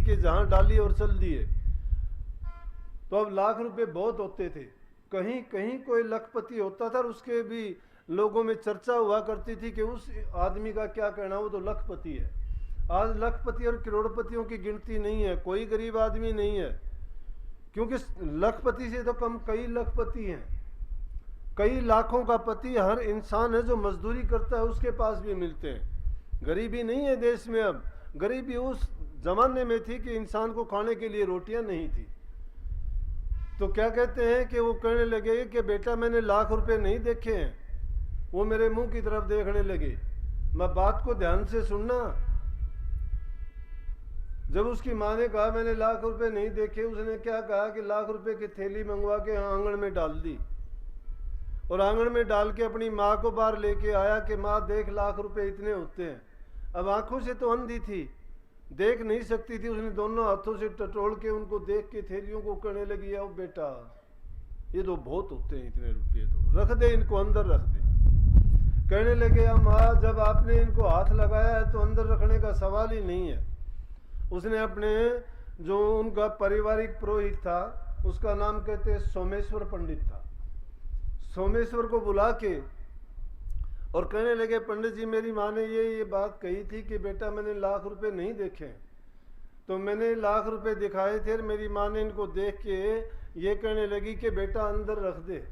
कि जहां डाली और चल दिए। तो अब लाख रुपए बहुत होते थे, कहीं कहीं कोई लखपति होता था और उसके भी लोगों में चर्चा हुआ करती थी कि उस आदमी का क्या कहना, वो तो लखपति है। आज लखपति और करोड़पतियों की गिनती नहीं है, कोई गरीब आदमी नहीं है, क्योंकि लखपति से तो कम कई लखपति हैं। कई लाखों का पति हर इंसान है जो मजदूरी करता है, उसके पास भी मिलते हैं। गरीबी नहीं है देश में अब, गरीबी उस जमाने में थी कि इंसान को खाने के लिए रोटियां नहीं थी। तो क्या कहते हैं कि वो कहने लगे कि बेटा मैंने लाख रुपए नहीं देखे हैं। वो मेरे मुंह की तरफ देखने लगे। मैं बात को ध्यान से सुनना। जब उसकी माँ ने कहा मैंने लाख रुपए नहीं देखे, उसने क्या कहा कि लाख रुपए की थैली मंगवा के आंगन में डाल दी और आंगन में डाल के अपनी माँ को बाहर लेके आया कि माँ देख लाख रुपए इतने होते हैं। अब आंखों से तो अंधी थी, देख नहीं सकती थी। उसने दोनों हाथों से टटोल के उनको देख के थैलियों को कहने लगी, आओ बेटा ये तो बहुत होते हैं इतने रुपये, तो रख दे इनको, अंदर रख दे। कहने लगे माँ जब आपने इनको हाथ लगाया है तो अंदर रखने का सवाल ही नहीं है। उसने अपने जो उनका पारिवारिक पुरोहित था, उसका नाम कहते हैं सोमेश्वर पंडित था, सोमेश्वर को बुला के और कहने लगे पंडित जी मेरी माँ ने ये बात कही थी कि बेटा मैंने लाख रुपए नहीं देखे, तो मैंने लाख रुपए दिखाए थे। मेरी माँ ने इनको देख के ये कहने लगी कि बेटा अंदर रख दे।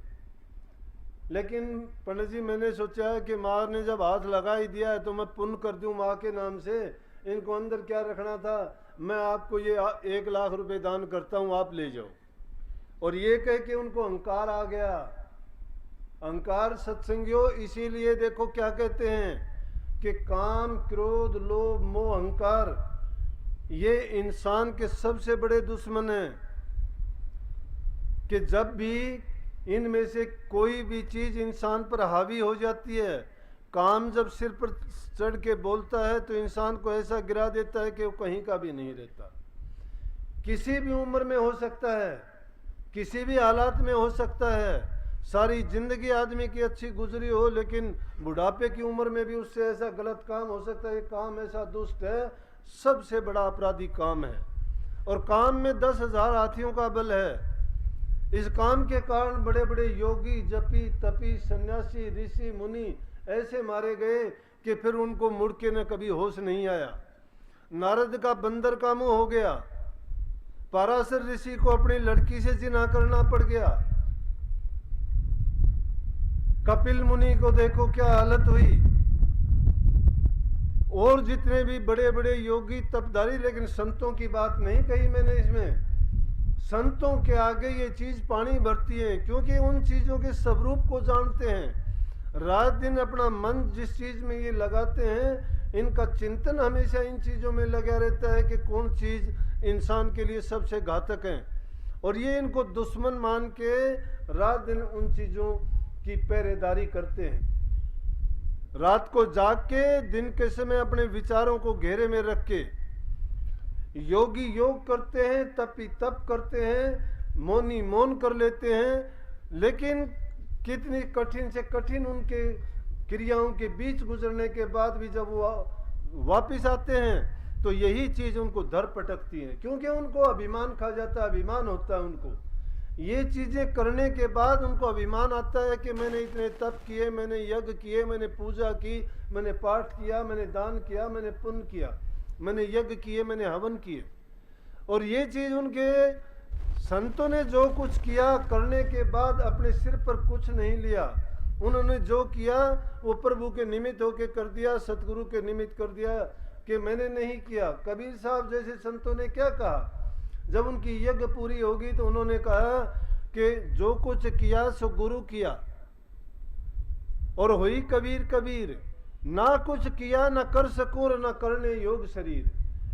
लेकिन पंडित जी मैंने सोचा कि माँ ने जब हाथ लगा ही दिया है तो मैं पुण्य कर दूं माँ के नाम से, इनको अंदर क्या रखना था, मैं आपको ये 1 लाख रुपए दान करता हूँ, आप ले जाओ। और ये कह के उनको अहंकार आ गया। अहंकार सत्संगियों, इसीलिए देखो क्या कहते हैं कि काम क्रोध लोभ मोह अहंकार ये इंसान के सबसे बड़े दुश्मन हैं। कि जब भी इनमें से कोई भी चीज इंसान पर हावी हो जाती है, काम जब सिर पर चढ़ के बोलता है तो इंसान को ऐसा गिरा देता है कि वो कहीं का भी नहीं रहता। किसी भी उम्र में हो सकता है, किसी भी हालात में हो सकता है। सारी जिंदगी आदमी की अच्छी गुजरी हो लेकिन बुढ़ापे की उम्र में भी उससे ऐसा गलत काम हो सकता है। काम ऐसा दुष्ट है, सबसे बड़ा अपराधी काम है। और काम में 10,000 हाथियों का बल है। इस काम के कारण बड़े बड़े योगी जपी तपी सन्यासी ऋषि मुनि ऐसे मारे गए कि फिर उनको मुड़ के न कभी होश नहीं आया। नारद का बंदर का मुंह हो गया, पराशर ऋषि को अपनी लड़की से जिना करना पड़ गया, कपिल मुनि को देखो क्या हालत हुई, और जितने भी बड़े बड़े योगी तपधारी। लेकिन संतों की बात नहीं कही मैंने इसमें। संतों के आगे ये चीज पानी भरती है, क्योंकि उन चीजों के स्वरूप को जानते हैं। रात दिन अपना मन जिस चीज में ये लगाते हैं, इनका चिंतन हमेशा इन चीजों में लगा रहता है कि कौन चीज इंसान के लिए सबसे घातक है। और ये इनको दुश्मन मान के रात दिन उन चीजों की पहरेदारी करते हैं। रात को जाग के दिन के समय अपने विचारों को घेरे में रख के योगी योग करते हैं, तपी तप करते हैं, मौनी मौन कर लेते हैं। लेकिन कितनी कठिन से कठिन उनके क्रियाओं के बीच गुजरने के बाद भी जब वो वापिस आते हैं तो यही चीज उनको धर पटकती है, क्योंकि उनको अभिमान खा जाता है, अभिमान होता है उनको। ये चीजें करने के बाद उनको अभिमान आता है कि मैंने इतने तप किए, मैंने यज्ञ किए, मैंने पूजा की, मैंने पाठ किया, मैंने दान किया, मैंने पुण्य किया, मैंने यज्ञ किए, मैंने हवन किए। और ये चीज उनके संतों ने जो कुछ किया करने के बाद अपने सिर पर कुछ नहीं लिया। उन्होंने जो किया वो प्रभु के निमित्त होके कर दिया, सतगुरु के निमित्त कर दिया कि मैंने नहीं किया। कबीर साहब जैसे संतों ने क्या कहा, जब उनकी यज्ञ पूरी होगी तो उन्होंने कहा कि जो कुछ किया सो गुरु किया। और हुई कबीर कबीर, ना कुछ किया ना कर सकूं न करने योग शरीर।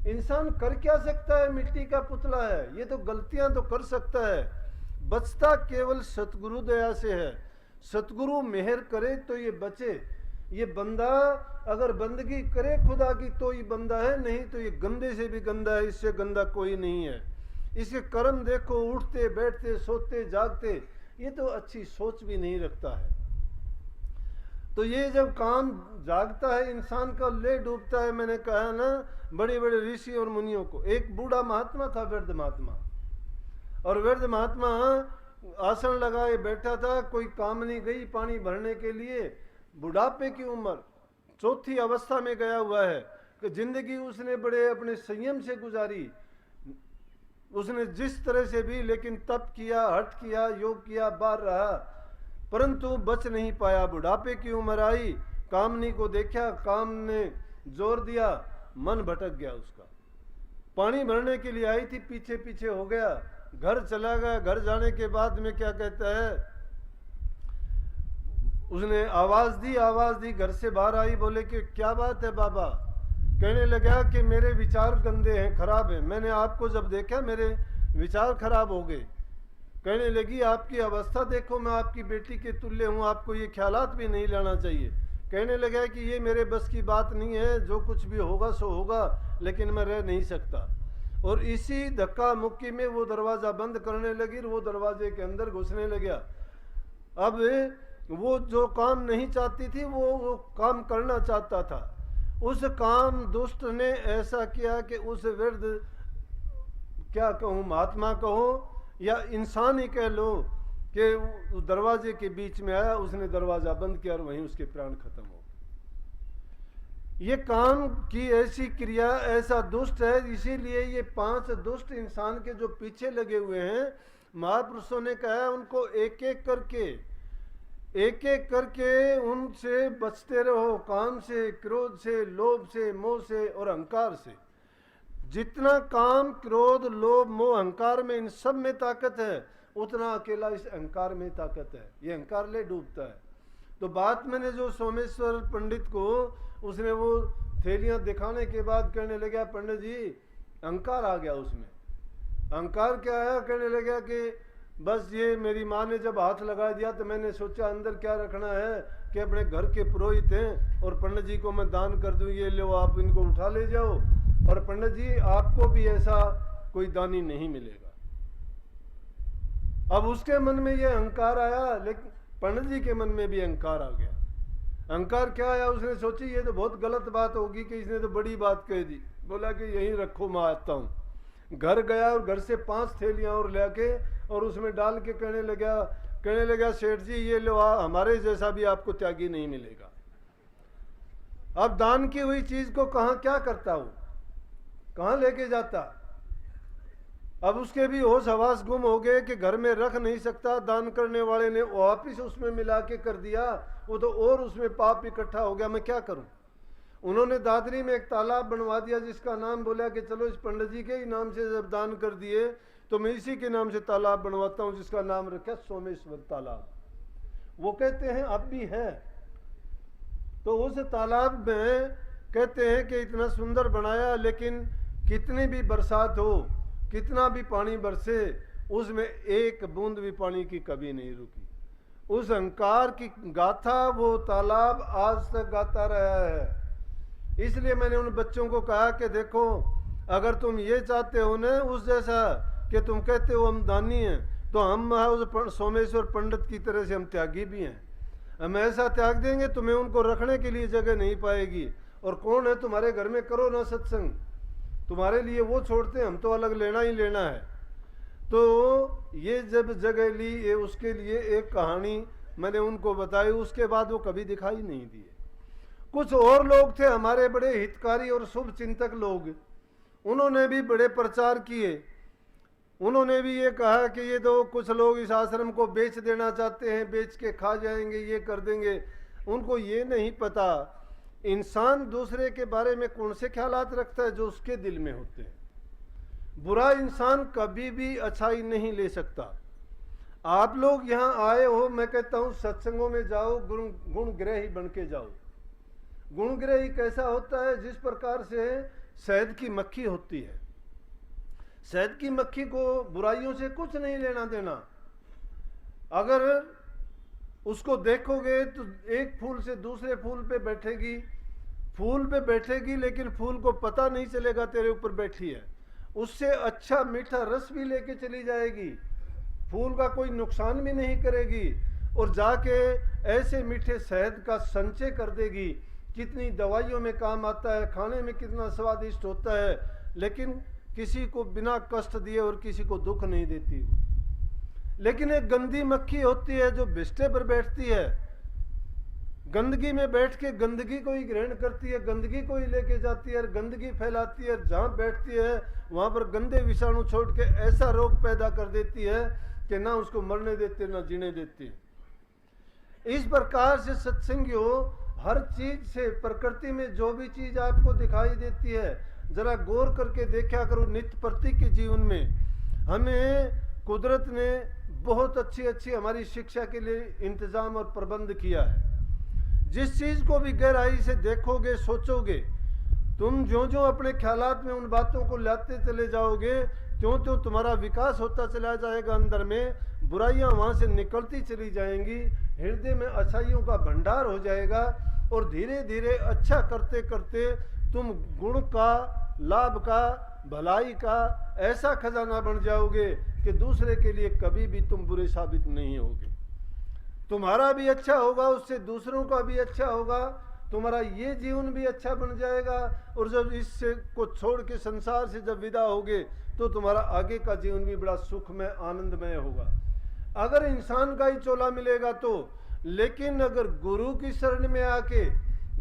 इंसान कर क्या सकता है, मिट्टी का पुतला है। ये तो गलतियां तो कर सकता है, बचता केवल सतगुरु दया से है। सतगुरु मेहर करे तो ये बचे। ये बंदा अगर बंदगी करे खुदा की तो ये बंदा है, नहीं तो ये गंदे से भी गंदा है, इससे गंदा कोई नहीं है। इसके कर्म देखो, उठते बैठते सोते जागते, ये तो अच्छी सोच भी नहीं रखता है। तो ये जब काम जागता है इंसान का, ले डूबता है। मैंने कहा ना बड़े बड़े ऋषि और मुनियों को, एक बूढ़ा महात्मा था, वृद्ध महात्मा, और वृद्ध महात्मा आसन लगाए बैठा था, कोई कामनी गई पानी भरने के लिए, बुढ़ापे की उम्र, चौथी अवस्था में गया हुआ है कि जिंदगी उसने बड़े अपने संयम से गुजारी, उसने जिस तरह से भी, लेकिन तप किया, हठ किया, योग किया, बाहर रहा, परंतु बच नहीं पाया। बुढ़ापे की उम्र आई, कामनी को देखा, काम ने जोर दिया, मन भटक गया उसका। पानी भरने के लिए आई थी, पीछे पीछे हो गया, घर चला गया। घर जाने के बाद में क्या कहता है, उसने आवाज दी, घर से बाहर आई, बोले कि क्या बात है बाबा। कहने लगा कि मेरे विचार गंदे हैं, खराब हैं, मैंने आपको जब देखा मेरे विचार खराब हो गए। कहने लगी आपकी अवस्था देखो, मैं आपकी बेटी के तुल्य हूँ, आपको ये ख्यालात भी नहीं लाना चाहिए। कहने लगा कि ये मेरे बस की बात नहीं है, जो कुछ भी होगा सो होगा, लेकिन मैं रह नहीं सकता। और इसी धक्का मुक्की में वो दरवाज़ा बंद करने लगी, वो दरवाजे के अंदर घुसने लगा। अब वो जो काम नहीं चाहती थी वो काम करना चाहता था। उस काम दुष्ट ने ऐसा किया कि उस वृद्ध, क्या कहूँ, महात्मा कहो या इंसान ही कह लो, कि उस दरवाजे के बीच में आया, उसने दरवाज़ा बंद किया और वहीं उसके प्राण खत्म हो गए। ये काम की ऐसी क्रिया, ऐसा दुष्ट है। इसीलिए ये 5 दुष्ट इंसान के जो पीछे लगे हुए हैं, महापुरुषों ने कहा उनको एक एक करके उनसे बचते रहो, काम से, क्रोध से, लोभ से, मोह से और अहंकार से। जितना काम, क्रोध, लोभ, मोह, अहंकार में, इन सब में ताकत है, उतना अकेला इस अहंकार में ताकत है। ये अहंकार ले डूबता है। तो बात मैंने जो सोमेश्वर पंडित को, उसने वो थैलियां दिखाने के बाद कहने लगा, पंडित जी अहंकार आ गया उसमें। अहंकार क्या आया? कहने लगा कि बस ये मेरी माँ ने जब हाथ लगा दिया तो मैंने सोचा अंदर क्या रखना है, कि अपने घर के पुरोहित हैं और पंडित जी को मैं दान कर दूं, ये लो आप इनको उठा ले जाओ, और पंडित जी आपको भी ऐसा कोई दानी नहीं मिलेगा। अब उसके मन में ये अहंकार आया, लेकिन पंडित जी के मन में भी अहंकार आ गया। अहंकार क्या आया? उसने सोची ये तो बहुत गलत बात होगी कि इसने तो बड़ी बात कह दी। बोला कि यहीं रखो, मैं आता हूँ। घर गया और घर से 5 थैलियां और लेके और उसमें डाल के कहने लगा सेठ जी ये लो, हमारे जैसा भी आपको त्यागी नहीं मिलेगा। अब दान की हुई चीज को कहाँ क्या करता हूँ, कहाँ लेके जाता? अब उसके भी होश हवास गुम हो गए कि घर में रख नहीं सकता। दान करने वाले ने वापिस उसमें मिला के कर दिया, वो तो और उसमें पाप इकट्ठा हो गया। मैं क्या करूं? उन्होंने दादरी में एक तालाब बनवा दिया जिसका नाम, बोला कि चलो इस पंडित जी के ही नाम से जब दान कर दिए तो मैं इसी के नाम से तालाब बनवाता हूं, जिसका नाम रखा सोमेश्वर तालाब। वो कहते हैं अब भी है। तो उस तालाब में कहते हैं कि इतना सुंदर बनाया, लेकिन कितनी भी बरसात हो, कितना भी पानी बरसे, उसमें एक बूंद भी पानी की कभी नहीं रुकी। उस अहंकार की गाथा वो तालाब आज तक गाता रहा है। इसलिए मैंने उन बच्चों को कहा कि देखो, अगर तुम ये चाहते हो ना उस जैसा कि तुम कहते हो हम दानी हैं, तो हम उस सोमेश्वर पंडित की तरह से हम त्यागी भी हैं। हम ऐसा त्याग देंगे तुम्हें उनको रखने के लिए जगह नहीं पाएगी। और कौन है तुम्हारे घर में, करो ना सत्संग, तुम्हारे लिए वो छोड़ते हैं, हम तो अलग लेना ही लेना है। तो ये जब जगह ली, ये उसके लिए एक कहानी मैंने उनको बताई। उसके बाद वो कभी दिखाई नहीं दिए। कुछ और लोग थे हमारे बड़े हितकारी और शुभ चिंतक लोग, उन्होंने भी बड़े प्रचार किए। उन्होंने भी ये कहा कि ये तो कुछ लोग इस आश्रम को बेच देना चाहते हैं, बेच के खा जाएंगे, ये कर देंगे। उनको ये नहीं पता इंसान दूसरे के बारे में कौन से ख्यालात रखता है जो उसके दिल में होते हैं। बुरा इंसान कभी भी अच्छाई नहीं ले सकता। आप लोग यहाँ आए हो, मैं कहता हूँ सत्संगों में जाओ, गुणग्रही बन के जाओ। गुणग्रही कैसा होता है? जिस प्रकार से शहद की मक्खी होती है। शहद की मक्खी को बुराइयों से कुछ नहीं लेना देना। अगर उसको देखोगे तो एक फूल से दूसरे फूल पे बैठेगी, लेकिन फूल को पता नहीं चलेगा तेरे ऊपर बैठी है। उससे अच्छा मीठा रस भी लेके चली जाएगी, फूल का कोई नुकसान भी नहीं करेगी। और जाके ऐसे मीठे शहद का संचय कर देगी। कितनी दवाइयों में काम आता है, खाने में कितना स्वादिष्ट होता है, लेकिन किसी को बिना कष्ट दिए और किसी को दुख नहीं देती वो। लेकिन एक गंदी मक्खी होती है जो बिस्टे पर बैठती है, गंदगी में बैठ के गंदगी को ही ग्रहण करती है, गंदगी को ही लेके जाती है, गंदगी फैलाती है, जहाँ बैठती है वहाँ पर गंदे विषाणु छोड़ के ऐसा रोग पैदा कर देती है कि ना उसको मरने देती ना जीने देती। इस प्रकार से सत्संगियों, हर चीज से, प्रकृति में जो भी चीज आपको दिखाई देती है, जरा गौर करके देखा करो। नित्य प्रति के जीवन में हमें कुदरत ने बहुत अच्छी अच्छी हमारी शिक्षा के लिए इंतजाम और प्रबंध किया है। जिस चीज को भी गहराई से देखोगे, सोचोगे, तुम जो जो अपने ख्यालात में उन बातों को लाते चले जाओगे, त्यों त्यों तुम्हारा विकास होता चला जाएगा। अंदर में बुराइयां वहां से निकलती चली जाएंगी, हृदय में अच्छाइयों का भंडार हो जाएगा, और धीरे धीरे अच्छा करते करते तुम गुण का, लाभ का, भलाई का ऐसा खजाना बन जाओगे कि दूसरे के लिए कभी भी तुम बुरे साबित नहीं होगे। तुम्हारा भी अच्छा होगा, उससे दूसरों का भी अच्छा होगा, तुम्हारा ये जीवन भी अच्छा बन जाएगा। और जब इससे को छोड़ के संसार से जब विदा होगे तो तुम्हारा आगे का जीवन भी बड़ा सुखमय, आनंदमय होगा। अगर इंसान का ही चोला मिलेगा तो, लेकिन अगर गुरु की शरण में आके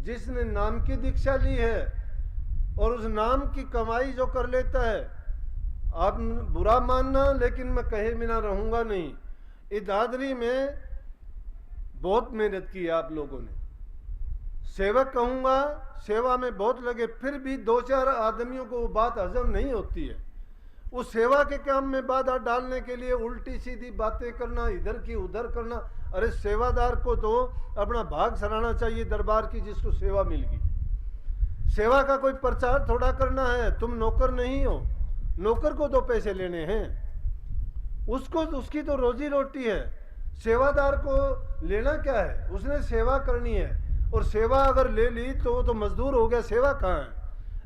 जिसने नाम की दीक्षा ली है और उस नाम की कमाई जो कर लेता है, आप बुरा मानना, लेकिन मैं कहे बिना रहूंगा नहीं। इस दादरी में बहुत मेहनत की है आप लोगों ने, सेवक कहूंगा, सेवा में बहुत लगे, फिर भी दो चार आदमियों को वो बात हजम नहीं होती है। उस सेवा के काम में बाधा डालने के लिए उल्टी सीधी बातें करना, इधर की उधर करना। अरे सेवादार को तो अपना भाग सराहना चाहिए दरबार की, जिसको सेवा मिल गई। सेवा का कोई प्रचार थोड़ा करना है, तुम नौकर नहीं हो, नौकर को तो पैसे लेने हैं, उसको उसकी तो रोजी रोटी है। सेवादार को लेना क्या है, उसने सेवा करनी है, और सेवा अगर ले ली तो वो तो मजदूर हो गया, सेवा कहाँ है।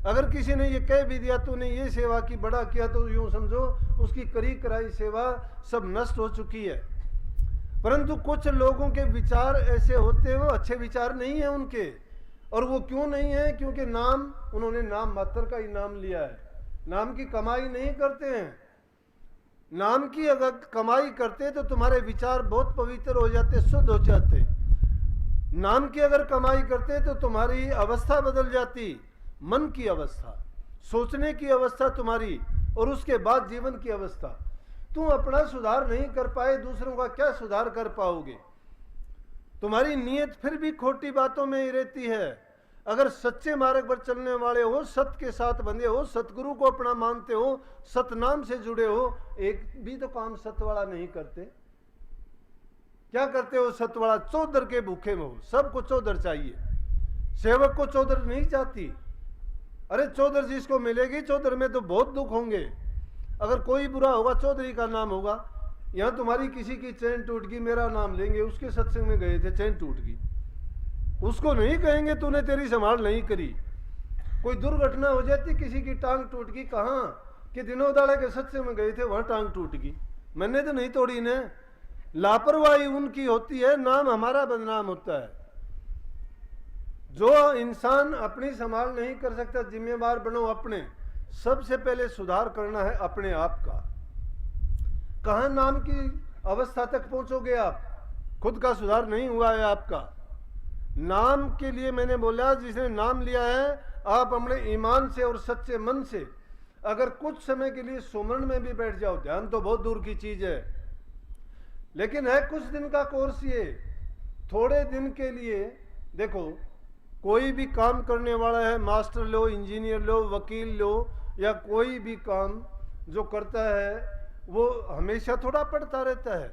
अगर किसी ने ये कह भी दिया तूने ये सेवा की, बड़ा किया, तो यूं समझो उसकी करी कराई सेवा सब नष्ट हो चुकी है। परंतु कुछ लोगों के विचार ऐसे होते हैं, वो अच्छे विचार नहीं है उनके। और वो क्यों नहीं है? क्योंकि नाम, उन्होंने नाम मात्र का ही नाम लिया है, नाम की कमाई नहीं करते हैं। नाम की अगर कमाई करते तो तुम्हारे विचार बहुत पवित्र हो जाते, शुद्ध हो जाते। नाम की अगर कमाई करते तो तुम्हारी अवस्था बदल जाती, मन की अवस्था, सोचने की अवस्था तुम्हारी, और उसके बाद जीवन की अवस्था। तुम अपना सुधार नहीं कर पाए, दूसरों का क्या सुधार कर पाओगे? तुम्हारी नीयत फिर भी खोटी बातों में ही रहती है। अगर सच्चे मार्ग पर चलने वाले हो, सत्य के साथ बंधे हो, सतगुरु को अपना मानते हो, सतनाम से जुड़े हो, एक भी तो काम सत्य वाला नहीं करते। क्या करते हो सत्य वाला? चौधर के भूखे में हो, सबको चौधर चाहिए, सेवक को चौधर नहीं चाहती। अरे चौधर जिसको मिलेगी, चौधर में तो बहुत दुख होंगे। अगर कोई बुरा होगा चौधरी का नाम होगा। यहाँ तुम्हारी किसी की चैन टूट गई, मेरा नाम लेंगे, उसके सत्संग में गए थे, चैन टूट गई, उसको नहीं कहेंगे तूने तेरी संभाल नहीं करी। कोई दुर्घटना हो जाती, किसी की टांग टूट गई, कहाँ कि दिनों दाड़े के सत्संग में गए थे, वहां टांग टूट गई, मैंने तो नहीं तोड़ी ने। लापरवाही उनकी होती है, नाम हमारा बदनाम होता है। जो इंसान अपनी संभाल नहीं कर सकता, जिम्मेवार बनो अपने। सबसे पहले सुधार करना है अपने आप का। कहां नाम की अवस्था तक पहुंचोगे आप? खुद का सुधार नहीं हुआ है आपका। नाम के लिए मैंने बोला, जिसने नाम लिया है, आप अपने ईमान से और सच्चे मन से अगर कुछ समय के लिए सुमरण में भी बैठ जाओ, ध्यान तो बहुत दूर की चीज है, लेकिन है कुछ दिन का कोर्स ये, थोड़े दिन के लिए। देखो, कोई भी काम करने वाला है, मास्टर लो, इंजीनियर लो, वकील लो, या कोई भी काम जो करता है, वो हमेशा थोड़ा पढ़ता रहता है।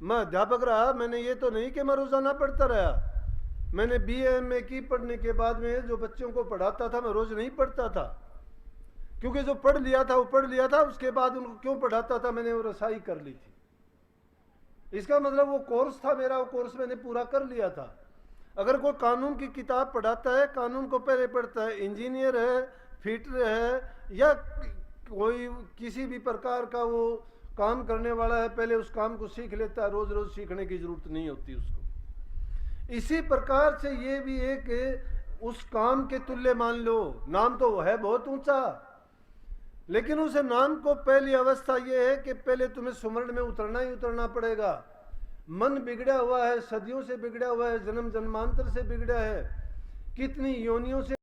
मैं अध्यापक रहा, मैंने ये तो नहीं कि मैं रोजाना पढ़ता रहा। मैंने BA की पढ़ने के बाद में जो बच्चों को पढ़ाता था, मैं रोज नहीं पढ़ता था, क्योंकि जो पढ़ लिया था वो पढ़ लिया था, उसके बाद उनको क्यों पढ़ाता था? मैंने वो रसाई कर ली थी। इसका मतलब वो कोर्स था मेरा, वो कोर्स मैंने पूरा कर लिया था। अगर कोई कानून की किताब पढ़ाता है, कानून को पहले पढ़ता है, इंजीनियर है, फिटर है, या कोई किसी भी प्रकार का वो काम करने वाला है पहले उस काम को सीख लेता है, रोज रोज सीखने की जरूरत नहीं होती उसको। इसी प्रकार से ये भी एक उस काम के तुल्य मान लो। नाम तो है बहुत ऊंचा, लेकिन उस नाम को पहली अवस्था ये है कि पहले तुम्हें सुमरण में उतरना ही उतरना पड़ेगा। मन बिगड़ा हुआ है, सदियों से बिगड़ा हुआ है, जन्म जन्मांतर से बिगड़ा है, कितनी योनियों से